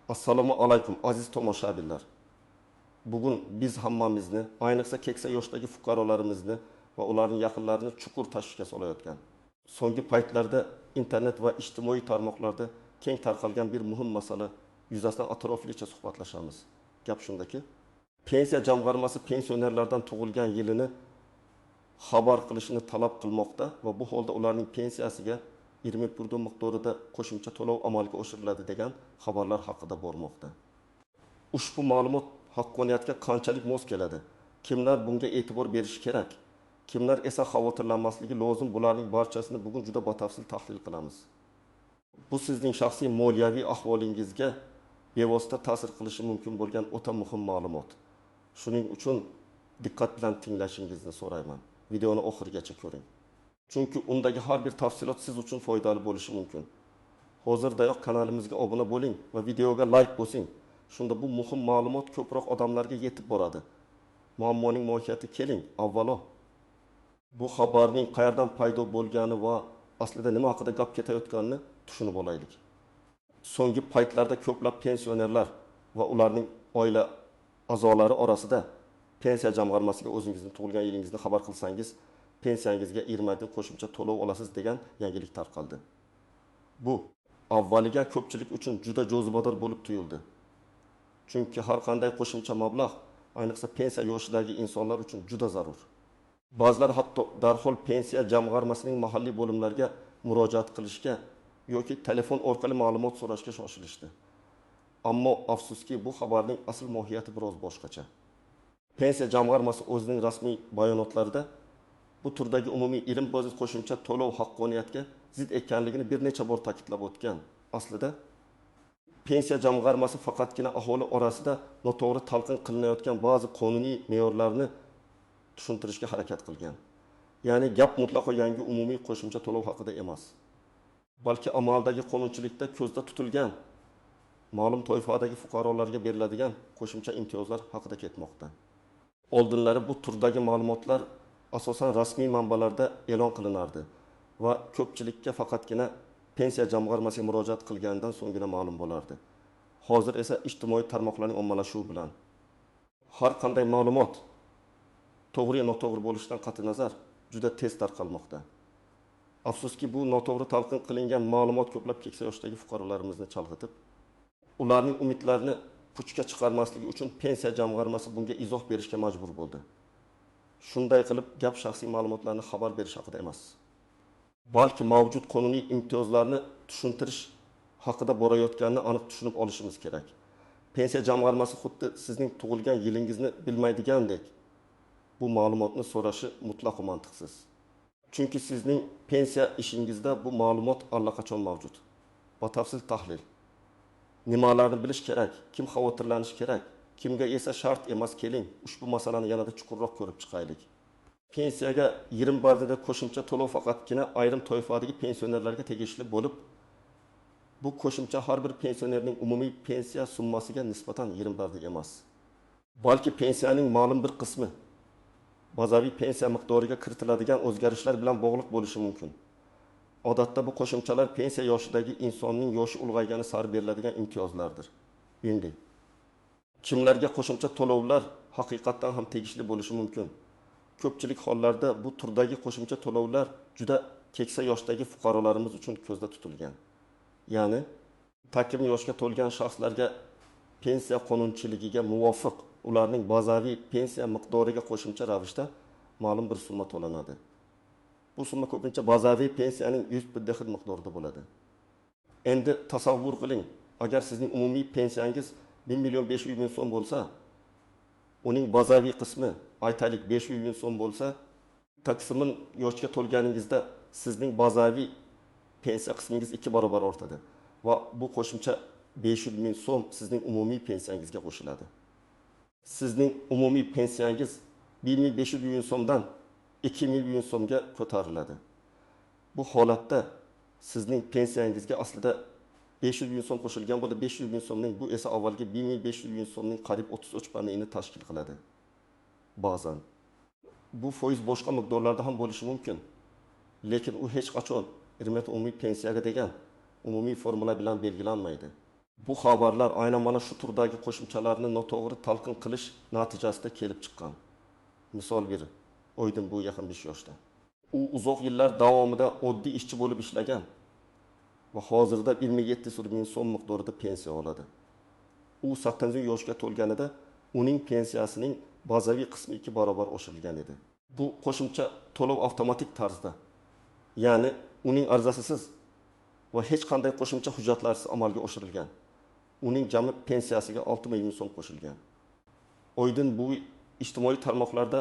Assalomu alaykum aziz tomoshabinlar. Bugun biz hammamizni, ayniqsa keksa yoshdagi fuqarolarimizni va ularning yaqinlarini chuqur tashvishga solayotgan. So'nggi paytlarda internet va ijtimoiy tarmoqlarda keng tarqalgan bir muhim masala yuzasidan atroflicha suhbatlashamiz. Gap shundaki, pensiya jamg'armasi pensionerlardan tug'ilgan yilini xabar qilishni talab qilmoqda va bu holda ularning pensiyasiga 20% miqdorida qo'shimcha to'lov amalga oshiriladi degan xabarlar haqida bormoqda. Ushbu ma'lumot haqqoniyatga qanchalik mos keladi? Kimlar bunga e'tibor berishi kerak? Kimlar esa xavotirlanmasligi lozim? Bularning barchasini bugun juda batafsil tahlil qilamiz. Bu sizning shaxsiy moliyaviy ahvolingizga bevosita ta'sir qilishi mumkin bo'lgan o'ta muhim ma'lumot. Shuning uchun diqqat bilan tinglashingizni so'rayman. Videoni oxirigacha ko'ring. Chunki undagi har bir tafsilot siz uchun foydali bo'lishi mumkin. Hozirdayoq kanalimizga obuna bo'ling va videoga like bosing. Shunda bu muhim ma'lumot ko'proq odamlarga yetib boradi. Muammoning mohiyati keling, avvalo bu xabarning qayerdan paydo bo'lgani va aslida nima haqida gap ketayotganini tushunib olaylik. So'nggi paytlarda ko'plab pensionerlar va ularning oila a'zolari orasida pensiya jamg'armasiga o'zingizning tug'ilgan yilingizni xabar qilsangiz, pensiyangizga 20 qo'shimcha to'lov olasiz degan yangilik tarqaldi. Bu avvaliga ko'pchilik uchun juda jozibador bo'lib tuyuldi. Chunki har qanday qo'shimcha mablag', ayniqsa pensiya yoshidagi insonlar uchun juda zarur. Ba'zilar hatto darhol pensiya jamg'armasining mahalliy bo'limlariga murojaat qilishga yoki telefon orqali ma'lumot so'rashga shoshilishdi. Ammo afsuski bu xabarning asl mohiyati biroz boshqacha. Pensiya jamg'armasi o'zining rasmiy bayonotlarida bu turdagi umumiy 20% qo'shimcha to'lov haqqoniyatga zid ekanligini bir necha bor ta'kidlab o'tgan. Aslida pensiya jamg'armasi faqatgina aholi orasida noto'g'ri talqin qilinayotgan ba'zi qonuniy me'yorlarni tushuntirishga harakat qilgan. Ya'ni gap mutlaqo yangi umumiy qo'shimcha to'lov haqida emas, balki amaldagi qonunchilikda ko'zda tutilgan ma'lum toifadagi fuqarolarga beriladigan qo'shimcha imtiyozlar haqida ketmoqda. Oldinlari bu turdagi ma'lumotlar asosan rasmiy manbalarda e'lon qilinardi va ko'pchilikka faqatgina pensiya jamg'armasiga murojaat qilgandan so'nggina ma'lum bo'lardi. Hozir esa ijtimoiy tarmoqlarning ommalashuvi bilan har qanday ma'lumot to'g'ri yoki noto'g'ri bo'lishidan qat'iy nazar juda tez tarqalmoqda. Afsuski bu noto'g'ri talqin qilingan ma'lumot ko'plab keksa yoshdagi fuqarolarimizni chalg'itib, ularning umidlarini puchga chiqarmasligi uchun pensiya jamg'armasi bunga izoh berishga majbur bo'ldi. Shunday qilib gap shaxsiy ma'lumotlarni xabar berish haqida emas, balki mavjud qonuniy imtiyozlarni tushuntirish haqida borayotganini aniq tushunib olishimiz kerak. Pensiya jamg'armasi xuddi sizning tug'ilgan yilingizni bilmaydigandek bu ma'lumotni so'rashi mutlaqo mantiqsiz. Chunki sizning pensiya ishingizda bu ma'lumot allaqachon mavjud. Batafsil tahlil. Nimalarni bilish kerak, kim xavotirlanish kerak, kimga esa shart emas, keling ushbu masalani yanada chuqurroq ko'rib chiqaylik. Pensiyaga 20% qo'shimcha to'lov faqatgina ayrim toifadagi pensionerlarga tegishli bo'lib, bu qo'shimcha har bir pensionerning umumiy pensiya summasiga nisbatan 20% emas, balki pensiyaning ma'lum bir qismi bazaviy pensiya miqdoriga kiritiladigan o'zgarishlar bilan bog'liq bo'lishi mumkin. Odatda bu qo'shimchalar pensiya yoshidagi insonning yoshi ulg'aygani sari beriladigan imtiyozlardir. Endi kimlarga qo'shimcha to'lovlar haqiqatan ham tegishli bo'lishi mumkin? Ko'pchilik hollarda bu turdagi qo'shimcha to'lovlar juda keksa yoshdagi fuqarolarimiz uchun ko'zda tutilgan. Ya'ni takim yoshga to'lgan shaxslarga pensiya qonunchiligiga muvofiq ularning bazaviy pensiya miqdoriga qo'shimcha ravishda ma'lum bir summa to'lanadi. Bu summa ko'pincha bazaviy pensiyaning 100% miqdorida bo'ladi. Endi tasavvur qiling, agar sizning umumiy pensiyangiz 1.500.000 so'm bo'lsa, uning bazaviy qismi aytaylik 500.000 so'm bo'lsa, taqsimin yoshga to'lganingizda sizning bazaviy pensiya qismingiz 2 barobar ortadi va bu qo'shimcha 500.000 so'm sizning umumiy pensiyangizga qo'shiladi. Sizning umumiy pensiyangiz 1.500.000 so'mdan 2.000.000 so'mga ko'tariladi. Bu holatda sizning pensiyangizga aslida 500.000 so'm qo'shilgan bo'ldi. 500.000 so'mning bu esa avvalgi 1.500.000 so'mning qariyb 33%ni tashkil qiladi. Ba'zan bu foiz boshqa miqdorlarda ham bo'lishi mumkin. Lekin u hech qachon umumiy pensiyaga degan umumiy formula bilan belgilanmaydi. Bu xabarlar aynan mana shu turdagi qo'shimchalarni noto'g'ri talqin qilish natijasida kelib chiqqan. Misol bir Oydin bu yaqin 5 yoshda. U uzoq yillar davomida oddiy ishchi bo'lib ishlagan va hozirda 2700 ming so'm miqdorida pensiya oladi. U 8 yoshga to'lganida uning pensiyasining bazaviy qismi 2 barobar oshirilgan edi. Bu qo'shimcha to'lov avtomatik tarzda, ya'ni uning arizasisiz va hech qanday qo'shimcha hujjatlarsiz amalga oshirilgan. Uning jami pensiyasiga 6000 ming so'm qo'shilgan. Oydin bu ijtimoiy tarmoqlarda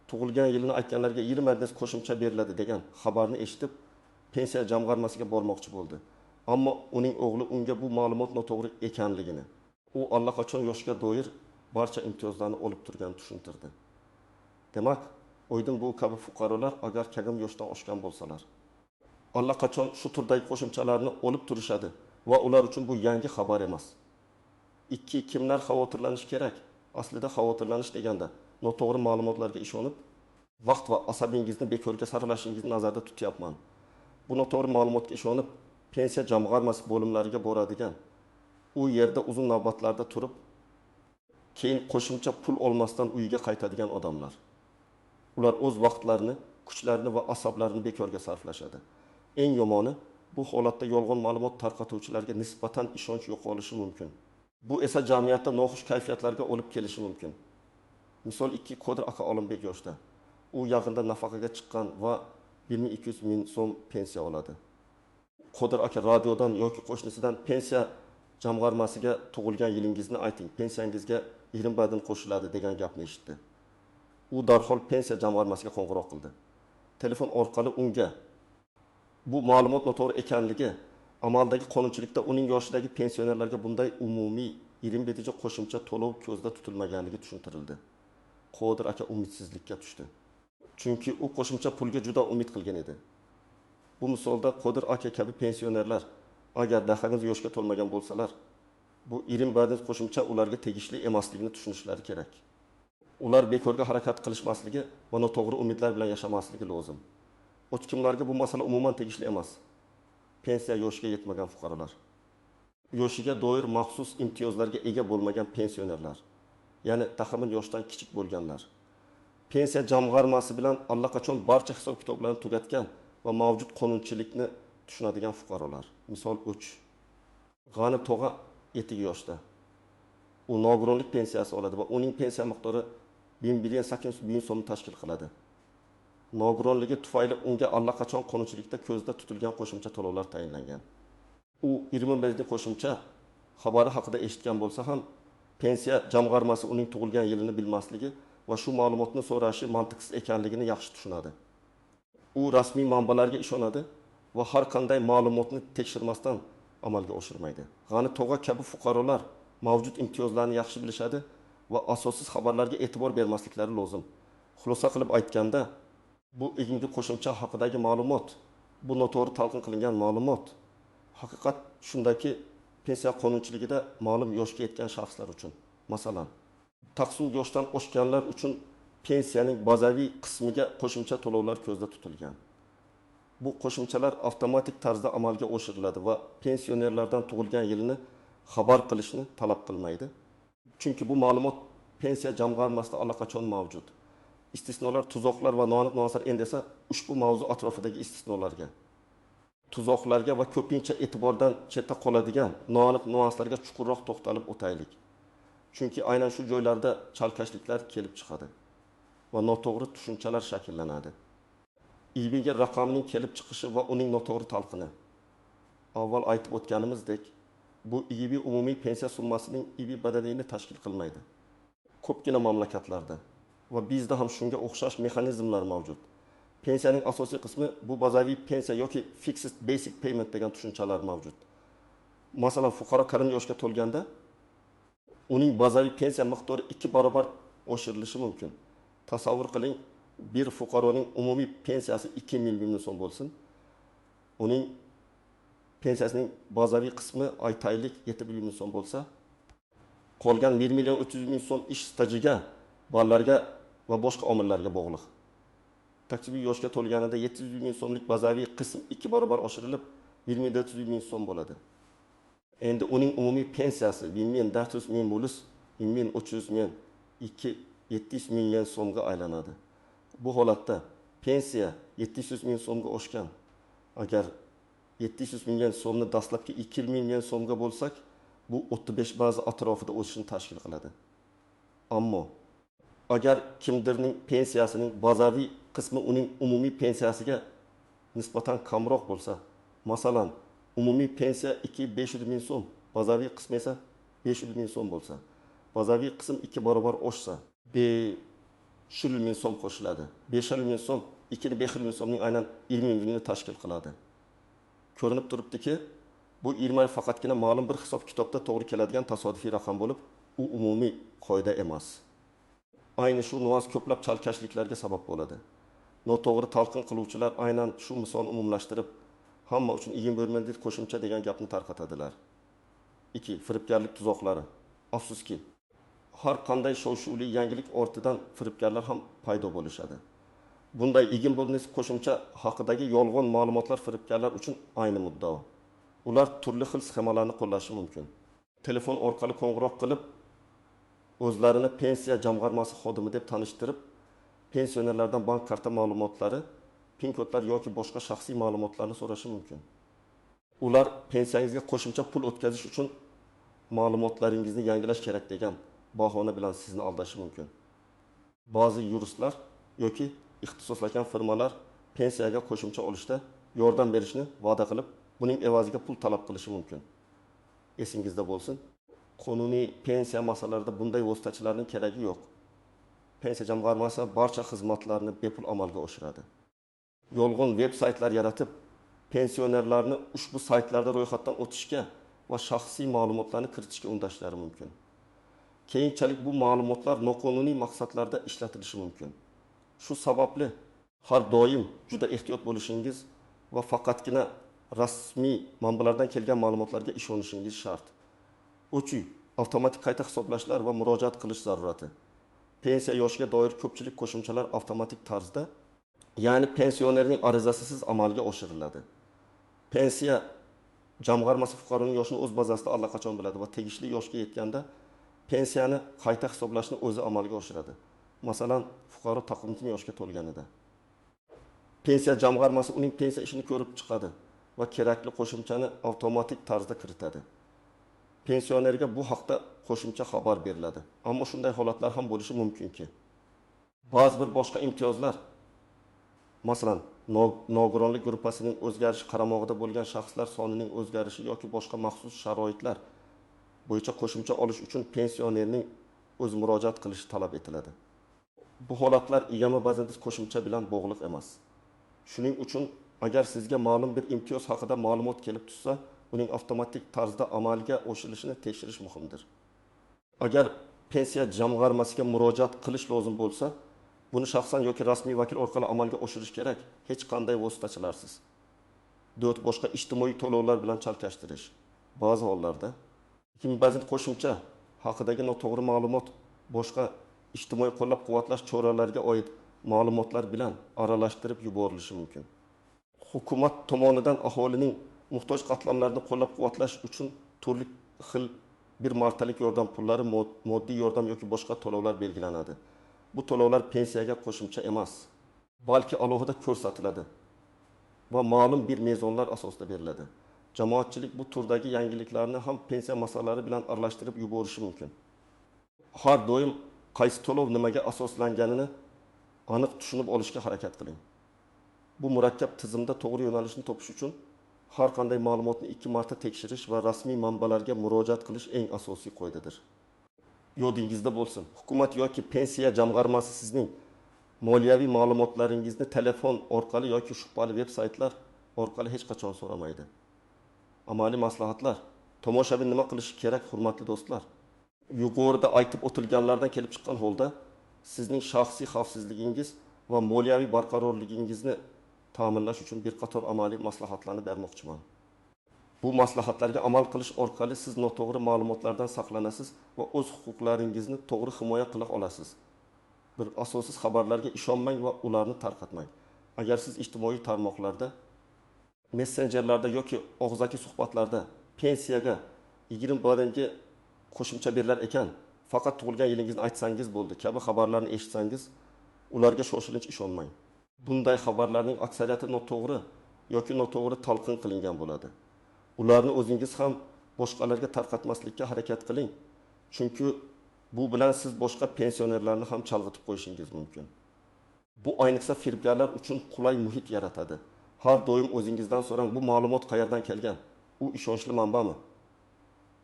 tug'ilgan yilini aytganlarga 20 qo'shimcha beriladi degan xabarni eshitib, pensiya jamg'armasiga bormoqchi bo'ldi. Ammo uning o'g'li unga bu ma'lumot noto'g'ri ekanligini, u allaqachon yoshga doir barcha imtiyozlarni olib turganini tushuntirdi. Demak, Oydin bu kabi fuqarolar agar kagim yoshdan oshgan bo'lsalar, allaqachon shu turdagi qo'shimchalarni olib turishadi va ular uchun bu yangi xabar emas. Kimlar xavotirlanish kerak? Aslida xavotirlanish deganda noto'g'ri ma'lumotlarga ishonib, vaqt va asabingizni bekorga sarflashingizni nazarda tutyapman. Bu noto'g'ri ma'lumotga ishonib, pensiya jamg'armasi bo'limlariga boradigan, u yerda uzun navbatlarda turib, keyin qo'shimcha pul olmasdan uyiga qaytadigan odamlar. Ular o'z vaqtlarini, kuchlarini va asablarini bekorga sarflashadi. Eng yomoni, bu holatda yolg'on ma'lumot tarqatuvchilarga nisbatan ishonch yo'qolishi mumkin. Bu esa jamiyatda noxush kayfiyatlarga olib kelishi mumkin. Misol Qodir aka Olimbek yoshda. U yaqinda nafaqaga chiqqan va 1200 ming so'm pensiya oladi. Qodir aka radiodan yoki qo'shnisidan pensiya jamg'armasiga tug'ilgan yilingizni ayting, pensiyangizga 20 badin qo'shiladi degan gapni eshitdi. U darhol pensiya jamg'armasiga qo'ng'iroq qildi. Telefon orqali unga bu ma'lumot noto'g'ri ekanligi, amaldagi qonunchilikda uning yoshidagi pensionerlarga bunday umumiy 27 qo'shimcha to'lov ko'zda tutilmaganligi tushuntirildi. Qodir aka umidsizlikka tushdi. Chunki u qo'shimcha pulga juda umid qilgan edi. Bu misolda Qodir aka kabi pensionerlar agar daxlingiz yoshga to'lmagan bo'lsalar, bu 20 badin qo'shimcha ularga tegishli emasligini tushunishlari kerak. Ular bekorga harakat qilishmasligi va noto'g'ri umidlar bilan yashamasligi lozim. Kimlarga bu masala umuman tegishli emas. Pensiya yoshiga yetmagan fuqarolar, yoshiga doir maxsus imtiyozlarga ega bo'lmagan pensionerlar, ya'ni taxmin yoshdan kichik bo'lganlar, pensiya jamg'armasi bilan allaqachon barcha hisob-kitoblarni tugatgan va mavjud qonunchilikni tushunadigan fuqarolar. Misol 3. G'ani tog'a 7 yoshda. U nogironlik pensiyasi oladi va uning pensiya miqdori 1.800 ming so'm tashkil qiladi. Nogironligi tufayli unga allaqachon qonunchilikda ko'zda tutilgan qo'shimcha to'lovlar tayinlangan. U 20 ming qo'shimcha xabari haqida eshitgan bo'lsa ham, pensiya jamg'armasi uning tug'ilgan yilini bilmasligi va shu ma'lumotni so'rashi mantiqsiz ekanligini yaxshi tushunadi. U rasmiy manbalarga ishonadi va har qanday ma'lumotni tekshirmasdan amalga oshirmaydi. G'ani tog'a kabi fuqarolar mavjud imtiyozlarni yaxshi bilishadi va asossiz xabarlarga e'tibor bermasliklari lozim. Xulosa qilib aytganda, bu ilmiy qo'shimcha haqidagi ma'lumot, bu noto'g'ri talqin qilingan ma'lumot, haqiqat shundaki pensiya qonunchiligida ma'lum yoshga yetgan shaxslar uchun, masalan, taqsim yoshdan oshganlar uchun pensiyaning bazaviy qismiga qo'shimcha to'lovlar ko'zda tutilgan. Bu qo'shimchalar avtomatik tarzda amalga oshiriladi va pensionerlardan tug'ilgan yilini xabar qilishni talab qilmaydi. Chunki bu ma'lumot pensiya jamg'armasida allaqachon mavjud. Istisnolar, tuzoqlar va noaniq-noasir endi esa ushbu mavzu atrofidagi istisnolarga, tuzoqlarga va ko'pincha e'tibordan chetda qoladigan noaniq nuanslarga chuqurroq to'xtalib o'taylik. Chunki aynan shu joylarda chalkashliklar kelib chiqadi va noto'g'ri tushunchalar shakllanadi. IBga raqamning kelib chiqishi va uning noto'g'ri talqini. Avval aytib o'tganimizdek, bu IB umumiy pensiya summasining IB badalini tashkil qilmaydi. Ko'pgina mamlakatlarda va bizda ham shunga o'xshash mexanizmlar mavjud. Pensiyaning asosiy qismi bu bazaviy pensiya yoki fixed basic payment degan tushunchalar mavjud. Masalan, fuqaro 40 yoshga to'lganda uning bazaviy pensiya miqdori 2 barobar oshirilishi mumkin. Tasavvur qiling, bir fuqaroning umumiy pensiyasi 2 million so'm bo'lsin. Uning pensiyasining bazaviy qismi oytaylik 7 million so'm bo'lsa, qolgan 1 million 300 ming so'm ish stajiga, ballarga va boshqa omillarga bog'liq. Taksibiy yoshga to'lganida 700 ming so'mlik bazaviy qism 2 barobar oshirilib 2400 ming so'm bo'ladi. Endi uning umumiy pensiyasi 1400 ming bo'lsa, 1300 ming, 700 ming so'mga aylanadi. Bu holatda pensiya 700 ming so'mga oshgan. Agar 700 ming so'mni dastlabki 2 ming so'mga bo'lsak, bu 35 baza atrofida o'sishni tashkil qiladi. Ammo agar kimdirning pensiyasining bazaviy qismi uning umumiy pensiyasiga nisbatan kamroq bo'lsa, masalan, umumiy pensiya 2-500 ming so'm, bazaviy qismi esa 500 ming so'm bo'lsa, bazaviy qism 2 barobar oshsa, 500 ming so'm qo'shiladi. 500 ming so'm 2-500 ming so'mning aynan 20 mingni tashkil qiladi. Ko'rinib turibdiki, bu 20 faqatgina ma'lum bir hisob kitobda to'g'ri keladigan tasodifiy raqam bo'lib, u umumiy qoida emas. Ayni shu nuans ko'plab chalkashliklarga sabab bo'ladi. Noto'g'ri talqin qiluvchilar aynan shu misolni umumlashtirib, hamma uchun iyim bo'lmaydi qo'shimcha degan gapni tarqatadilar. 2. Firibgarlik tuzoqlari. Afsuski, har qanday shov-shuvli yangilik ortidan firibgarlar ham paydo bo'lishadi. Bunday iyim bo'lmaydi qo'shimcha haqidagi yolg'on ma'lumotlar firibgarlar uchun ayni muddao. Ular turli xil sxemalarni qo'llashi mumkin. Telefon orqali qo'ng'iroq qilib, o'zlarini pensiya jamg'armasi xodimi deb tanishtirib, pensionerlardan bank karta ma'lumotlari, PIN kodlar yoki boshqa shaxsiy ma'lumotlarni so'rashi mumkin. Ular pensiyangizga qo'shimcha pul o'tkazish uchun ma'lumotlaringizni yangilash kerak degan bahona bilan sizni aldashi mumkin. Ba'zi yuristlar yoki ixtisoslagan firmalar pensiyaga qo'shimcha olishda yordam berishni va'da qilib, buning evaziga pul talab qilishi mumkin. Esingizda bo'lsin, qonuniy pensiya masalalarida bunday vositachilarning keragi yo'q. Pensiya jamg'armasi barcha xizmatlarni bepul amalga oshiradi. Yolg'on veb-saytlar yaratib, pensionerlarni ushbu saytlarda ro'yxatdan o'tishga va shaxsiy ma'lumotlarni kiritishga undashlari mumkin. Keyinchalik bu ma'lumotlar noqonuniy maqsadlarda ishlatilishi mumkin. Shu sababli har doim juda ehtiyot bo'lishingiz va faqatgina rasmiy manbalardan kelgan ma'lumotlarga ishonishingiz shart. 3. Avtomatik qayta hisoblashlar va murojaat qilish zarurati. Pensiya yoshiga doir ko'pchilik qo'shimchalar avtomatik tarzda, ya'ni pensionerning arizasisiz amalga oshiriladi. Pensiya jamg'armasi fuqaroning yoshini o'z bazasida allaqachon biladi va tegishli yoshga yetganda pensiyani qayta hisoblashni o'zi amalga oshiradi. Masalan, fuqaro taqvimli yoshga to'lganida. Pensiya jamg'armasi uning pensiya ishini ko'rib chiqadi va kerakli qo'shimchani avtomatik tarzda kiritadi. Pensionerga bu haqda qo'shimcha xabar beriladi. Ammo shunday holatlar ham bo'lishi mumkinki, ba'zi bir boshqa imtiyozlar, masalan, nogironlik gruppasining o'zgarishi qaramog'ida bo'lgan shaxslar sonining o'zgarishi yoki boshqa maxsus sharoitlar bo'yicha qo'shimcha olish uchun pensionerning o'z murojaat qilishi talab etiladi. Bu holatlar egama bazinsiz qo'shimcha bilan bog'liq emas. Shuning uchun agar sizga ma'lum bir imtiyoz haqida ma'lumot kelib tushsa, uning avtomatik tarzda amalga oshirilishini tekshirish muhimdir. Agar pensiya jamg'armasiga murojaat qilish lozim bo'lsa, buni shaxsan yoki rasmiy vakil orqali amalga oshirish kerak, hech qanday vositachilarsiz. 4. Boshqa ijtimoiy to'lovlar bilan chalkashtirish. Ba'zi hollarda ba'zi qo'shimcha haqidagi noto'g'ri ma'lumot boshqa ijtimoiy qo'llab-quvvatlash choralariga oid ma'lumotlar bilan aralashtirib yuborilishi mumkin. Hukumat tomonidan aholining muhtoj qatlamlarini qo'llab-quvvatlash uchun turli xil bir martalik yordam pullari, moddiy yordam yoki boshqa to'lovlar belgilanadi. Bu to'lovlar pensiyaga qo'shimcha emas, balki alohida ko'rsatiladi va ma'lum bir mezonlar asosida beriladi. Jamoatchilik bu turdagi yangiliklarni ham pensiya masalalari bilan aralashtirib yuborishi mumkin. Har doim qaysi to'lov nimaga asoslanganini aniq tushunib olishga harakat qiling. Bu murakkab tizimda to'g'ri yo'nalishni topish uchun har qanday ma'lumotni 2 marta tekshirish va rasmiy manbalarga murojaat qilish eng asosiy qoidadir. Yodingizda bo'lsin, hukumat yoki pensiya jamg'armasi sizning moliyaviy ma'lumotlaringizni telefon orqali yoki shubhali veb-saytlar orqali hech qachon so'ramaydi. Amaliy maslahatlar. Tomoshabin nima qilishi kerak, hurmatli do'stlar? Yuqorida aytib o'tilganlardan kelib chiqqan holda sizning shaxsiy xavfsizligingiz va moliyaviy barqarorligingizni ta'minlash uchun bir qator amaliy maslahatlarni bermoqchiman. Bu maslahatlarga amal qilish orqali siz noto'g'ri ma'lumotlardan saqlanasiz va o'z huquqlaringizni to'g'ri himoya qila olasiz. Bir asossiz xabarlarga ishonmang va ularni tarqatmang. Agar siz ijtimoiy tarmoqlarda, messenjerlarda yoki og'zaki suhbatlarda pensiyaga 20 qo'shimcha berilar ekan, faqat tug'ilgan yilingizni aytsangiz bo'ldi kabi xabarlarni eshitsangiz, ularga shoshilinch ishonmang. Bunday xabarlarning aksariyati noto'g'ri yoki noto'g'ri talqin qilingan bo'ladi. Ularni o'zingiz ham boshqalarga tarqatmaslikka harakat qiling. Chunki bu bilan siz boshqa pensionerlarni ham chalg'itib qo'yishingiz mumkin. Bu ayniqsa firibgarlar uchun qulay muhit yaratadi. Har doim o'zingizdan so'rang, bu ma'lumot qayerdan kelgan? U ishonchli manbami?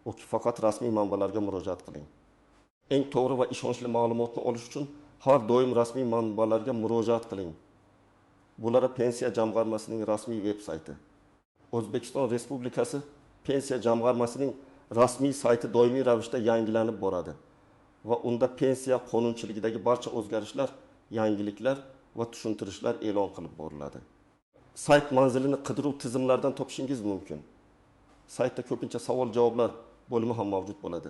Yoki faqat rasmiy manbalarga murojaat qiling. Eng to'g'ri va ishonchli ma'lumotni olish uchun har doim rasmiy manbalarga murojaat qiling. Bular Pensiya jamg'armasining rasmiy veb-sayti. O'zbekiston Respublikasi Pensiya jamg'armasining rasmiy sayti doimiy ravishda yangilanib boradi va unda pensiya qonunchiligidagi barcha o'zgarishlar, yangiliklar va tushuntirishlar e'lon qilib boriladi. Sayt manzilini qidiruv tizimlaridan topishingiz mumkin. Saytda ko'pincha savol-javoblar bo'limi ham mavjud bo'ladi.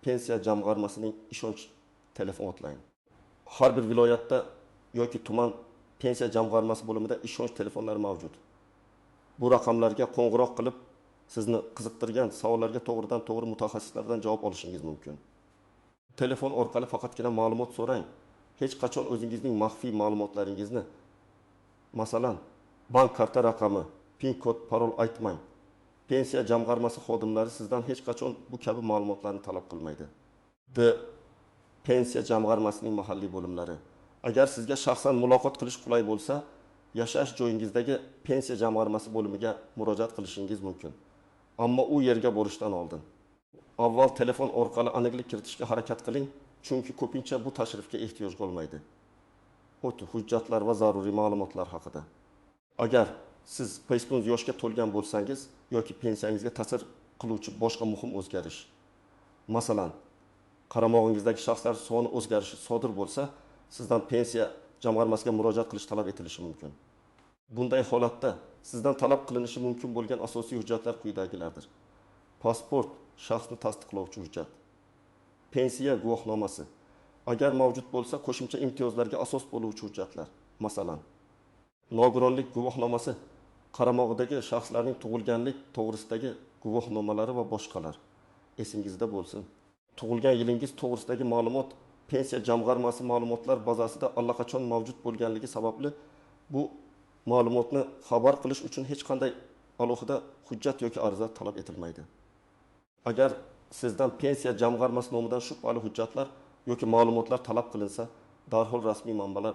Pensiya jamg'armasining ishonch telefon hotline. Har bir viloyatda yoki tuman pensiya jamg'armasi bo'limida ishonch telefonlari mavjud. Bu raqamlarga qo'ng'iroq qilib, sizni qiziqtirgan savollarga to'g'ridan-to'g'ri mutaxassislardan javob olishingiz mumkin. Telefon orqali faqatgina ma'lumot so'rang. Hech qachon o'zingizning maxfiy ma'lumotlaringizni, masalan, bank karta raqami, PIN kod, parol aytmang. Pensiya jamg'armasi xodimlari sizdan hech qachon bu kabi ma'lumotlarni talab qilmaydi. Pensiya jamg'armasining mahalliy bo'limlari. Agar sizga shaxsan muloqot qilish qulay bo'lsa, yashash joyingizdagi pensiya jamg'armasi bo'limiga murojaat qilishingiz mumkin. Ammo u yerga borishdan oldin avval telefon orqali aniqlik kiritishga harakat qiling, chunki ko'pincha bu tashrifga ehtiyoj bo'lmaydi. Hujjatlar va zaruriy ma'lumotlar haqida. Agar siz 59 yoshga to'lgan bo'lsangiz yoki pensiyangizga ta'sir qiluvchi boshqa muhim o'zgarish, masalan, qaramog'ingizdagi shaxslar soni o'zgarishi sodir bo'lsa, sizdan pensiya jamg'armasiga murojaat qilish talab etilishi mumkin. Bunday holatda sizdan talab qilinishi mumkin bo'lgan asosiy hujjatlar quyidagilardir. Pasport, shaxsni tasdiqlovchi hujjat. Pensiya guvohnomasi. Agar mavjud bo'lsa, qo'shimcha imtiyozlarga asos bo'luvchi hujjatlar. Masalan, nogironlik guvohnomasi, qaramog'idagi shaxslarning tug'ilganlik to'g'risidagi guvohnomalari va boshqalar. Esingizda bo'lsin. Tug'ilgan yilingiz to'g'risidagi ma'lumot pensiya jamg'armasi ma'lumotlar bazasida allaqachon mavjud bo'lganligi sababli bu ma'lumotni xabar qilish uchun hech qanday alohida hujjat yoki ariza talab etilmaydi. Agar sizdan pensiya jamg'armasi nomidan shubhali hujjatlar yoki ma'lumotlar talab qilinsa, darhol rasmiy manbalar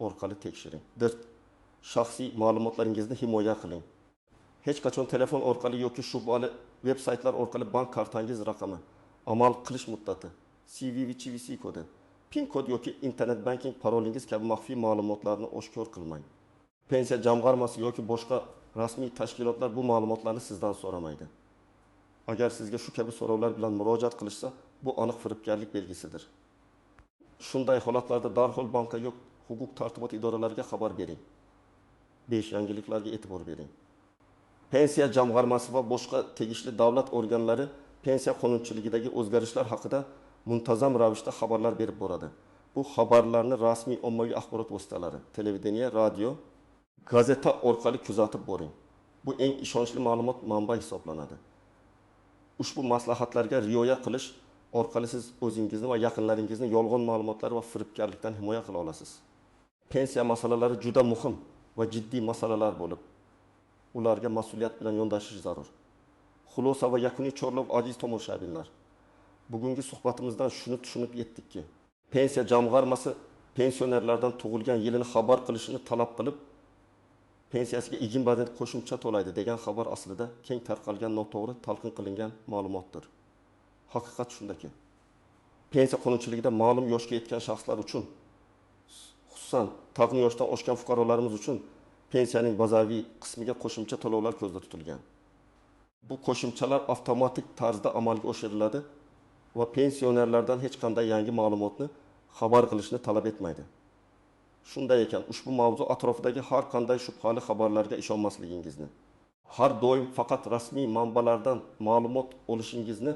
orqali tekshiring. Shaxsiy ma'lumotlaringizni himoya qiling. Hech qachon telefon orqali yoki shubhali veb-saytlar orqali bank kartangiz raqami, amal qilish muddati, CVV/CVC kodi, PIN kod yoki internet banking parolingiz kabi maxfiy ma'lumotlarni oshkor qilmang. Pensiya jamg'armasi yoki boshqa rasmiy tashkilotlar bu ma'lumotlarni sizdan so'ramaydi. Agar sizga shu kabi so'rovlar bilan murojaat qilishsa, bu aniq firibgarlik belgisidir. Shunday holatlarda darhol bankka yoki huquq-tartibot idoralariga xabar bering. 5 yangiliklarga e'tibor bering. Pensiya jamg'armasi va boshqa tegishli davlat organlari pensiya qonunchiligidagi o'zgarishlar haqida muntazam ravishda xabarlar berib boradi. Bu xabarlarni rasmiy ommaviy axborot vositalari, televideniya, radio, gazeta orqali kuzatib boring. Bu eng ishonchli ma'lumot manbai hisoblanadi. Ushbu maslahatlarga rioya qilish orqali siz o'zingizni va yaqinlaringizni yolg'on ma'lumotlar va firibgarlikdan himoya qila olasiz. Pensiya masalalari juda muhim va jiddiy masalalar bo'lib, ularga mas'uliyat bilan yondashish zarur. Xulosa va yakuniy chorlov aziz tomoshabinlar. Bugungi suhbatimizdan shuni tushunib yetdikki, pensiya jamg'armasi pensionerlardan tug'ilgan yilini xabar qilishini talab qilib, pensiyasiga 20% qo'shimcha to'laydi degan xabar aslida keng tarqalgan noto'g'ri talqin qilingan ma'lumotdir. Haqiqat shundaki, pensiya qonunchiligida ma'lum yoshga yetgan shaxslar uchun, xususan taqni yoshdan oshgan fuqarolarimiz uchun pensiyaning bazaviy qismiga qo'shimcha to'lovlar ko'zda tutilgan. Bu qo'shimchalar avtomatik tarzda amalga oshiriladi va pensionerlardan hech qanday yangi ma'lumotni xabar qilishni talab etmaydi. Shunday ekan, ushbu mavzu atrofidagi har qanday shubhali xabarlarga ishonmasligingizni, har doim faqat rasmiy manbalardan ma'lumot olishingizni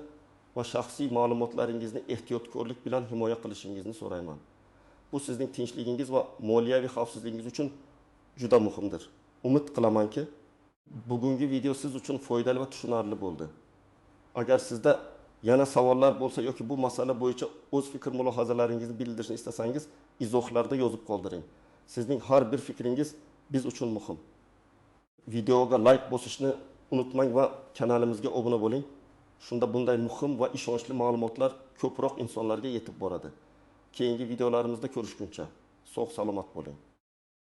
va shaxsiy ma'lumotlaringizni ehtiyotkorlik bilan himoya qilishingizni so'rayman. Bu sizning tinchligingiz va moliyaviy xavfsizligingiz uchun juda muhimdir. Umid qilamanki, bugungi video siz uchun foydali va tushunarli bo'ldi. Agar sizda yana savollar bo'lsa yoki bu masala bo'yicha o'z fikr mulohazalaringizni bildirishni istasangiz, izohlarda yozib qoldiring. Sizning har bir fikringiz biz uchun muhim. Videoga like bosishni unutmang va kanalimizga obuna bo'ling. Shunda bunday muhim va ishonchli ma'lumotlar ko'proq insonlarga yetib boradi. Keyingi videolarimizda ko'rishguncha sog' salomat bo'ling.